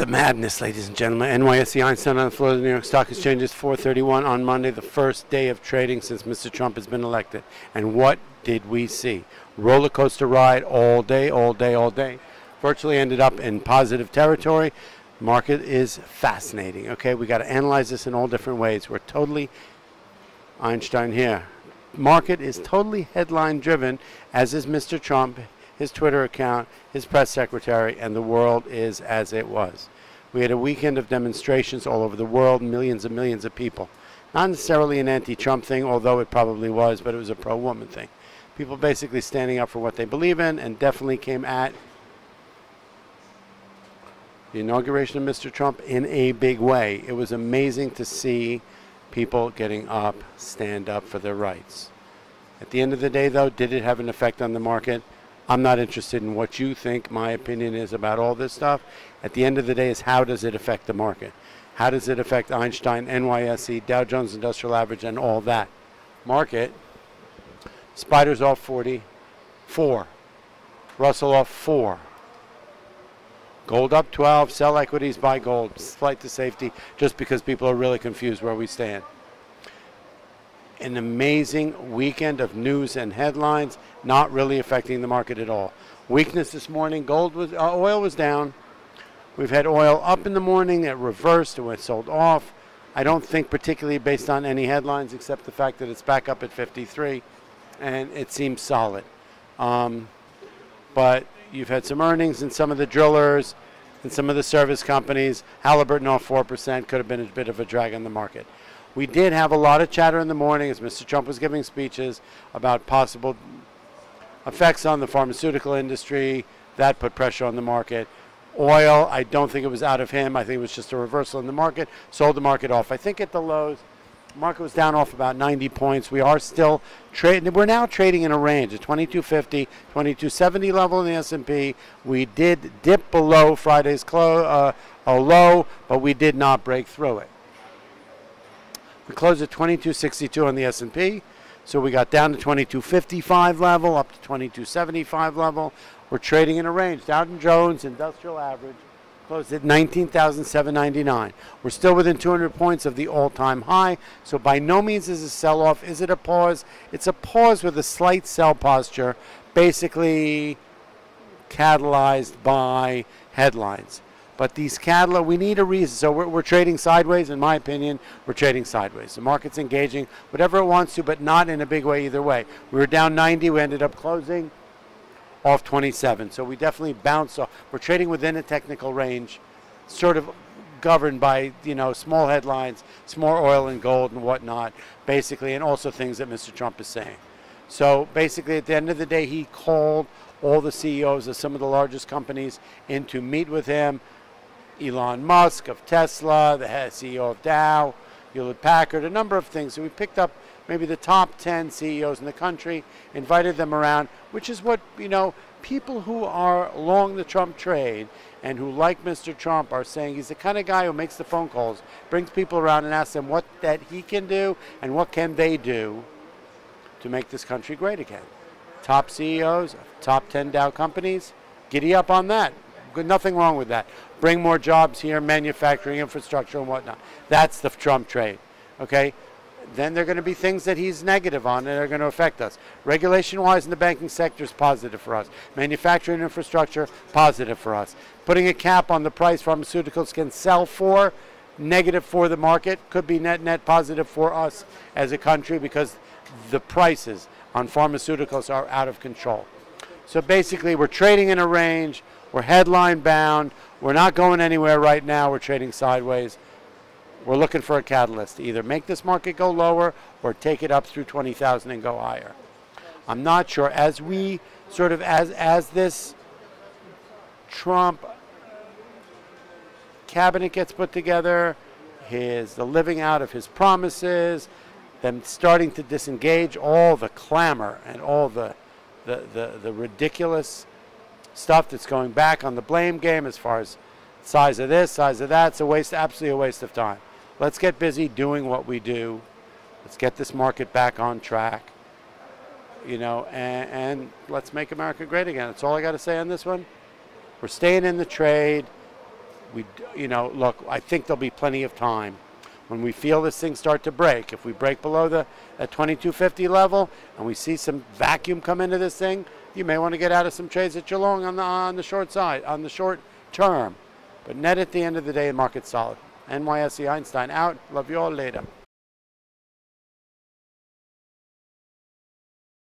the madness, ladies and gentlemen. NYSE Einstein on the floor of the New York Stock Exchange is 4:31 on Monday, the first day of trading since Mr. Trump has been elected. And what did we see? Roller coaster ride all day, all day, all day. Virtually ended up in positive territory. Market is fascinating. Okay, we got to analyze this in all different ways. We're totally Einstein here. Market is totally headline driven, as is Mr. Trump, his Twitter account, his press secretary, and the world is as it was. We had a weekend of demonstrations all over the world, millions and millions of people. Not necessarily an anti-Trump thing, although it probably was, but it was a pro-woman thing. People basically standing up for what they believe in, and definitely came at the inauguration of Mr. Trump in a big way. It was amazing to see people getting up, stand up for their rights. At the end of the day, though, did it have an effect on the market? I'm not interested in what you think my opinion is about all this stuff. At the end of the day is how does it affect the market? How does it affect Einstein, NYSE, Dow Jones Industrial Average, and all that? Market, Spiders off 40, 4. Russell off 4. Gold up 12, sell equities, buy gold. Flight to safety, just because people are really confused where we stand. An amazing weekend of news and headlines, not really affecting the market at all. Weakness this morning, oil was down. We've had oil up in the morning, it reversed, it went sold off. I don't think particularly based on any headlines, except the fact that it's back up at 53, and it seems solid. But you've had some earnings in some of the drillers and some of the service companies. Halliburton off 4%, could have been a bit of a drag on the market. We did have a lot of chatter in the morning as Mr. Trump was giving speeches about possible effects on the pharmaceutical industry. That put pressure on the market. Oil, I don't think it was out of him. I think it was just a reversal in the market. Sold the market off. I think at the lows, the market was down off about 90 points. We are still trading. We're now trading in a range, a 2250, 2270 level in the S&P. We did dip below Friday's a low, but we did not break through it. We closed at 2262 on the S&P, so we got down to 2255 level, up to 2275 level. We're trading in a range. Dow Jones Industrial Average closed at 19,799. We're still within 200 points of the all-time high, so by no means is a sell-off. Is it a pause? It's a pause with a slight sell posture, basically catalyzed by headlines. But these we need a reason. So we're trading sideways, in my opinion. We're trading sideways. The market's engaging whatever it wants to, but not in a big way either way. We were down 90. We ended up closing off 27. So we definitely bounced off. We're trading within a technical range, sort of governed by, small headlines, small oil and gold and whatnot, basically, and also things that Mr. Trump is saying. So basically, at the end of the day, he called all the CEOs of some of the largest companies in to meet with him. Elon Musk of Tesla, the CEO of Dow, Hewlett-Packard, a number of things. So we picked up maybe the top 10 CEOs in the country, invited them around, which is what, people who are along the Trump trade and who like Mr. Trump are saying he's the kind of guy who makes the phone calls, brings people around and asks them what that he can do and what can they do to make this country great again. Top CEOs, top 10 Dow companies, giddy up on that. Nothing wrong with that. Bring more jobs here, manufacturing, infrastructure, and whatnot. That's the Trump trade, okay? Then there are going to be things that he's negative on that are going to affect us. Regulation-wise in the banking sector is positive for us. Manufacturing infrastructure, positive for us. Putting a cap on the price pharmaceuticals can sell for, negative for the market, could be net positive for us as a country because the prices on pharmaceuticals are out of control. So basically, we're trading in a range. We're headline bound. We're not going anywhere right now. We're trading sideways. We're looking for a catalyst to either make this market go lower or take it up through 20,000 and go higher. I'm not sure. As we sort of, as this Trump cabinet gets put together, the living out of his promises, them starting to disengage all the clamor and all the ridiculous stuff that's going back on the blame game as far as size of this, size of that. It's absolutely a waste of time. Let's get busy doing what we do. Let's get this market back on track, and let's make America great again. That's all I got to say on this one. We're staying in the trade. look, I think there'll be plenty of time. When we feel this thing start to break, if we break below the 2250 level and we see some vacuum come into this thing, you may want to get out of some trades that you're long on the short side, on the short term. But net at the end of the day, the market's solid. NYSE Einstein out. Love you all later.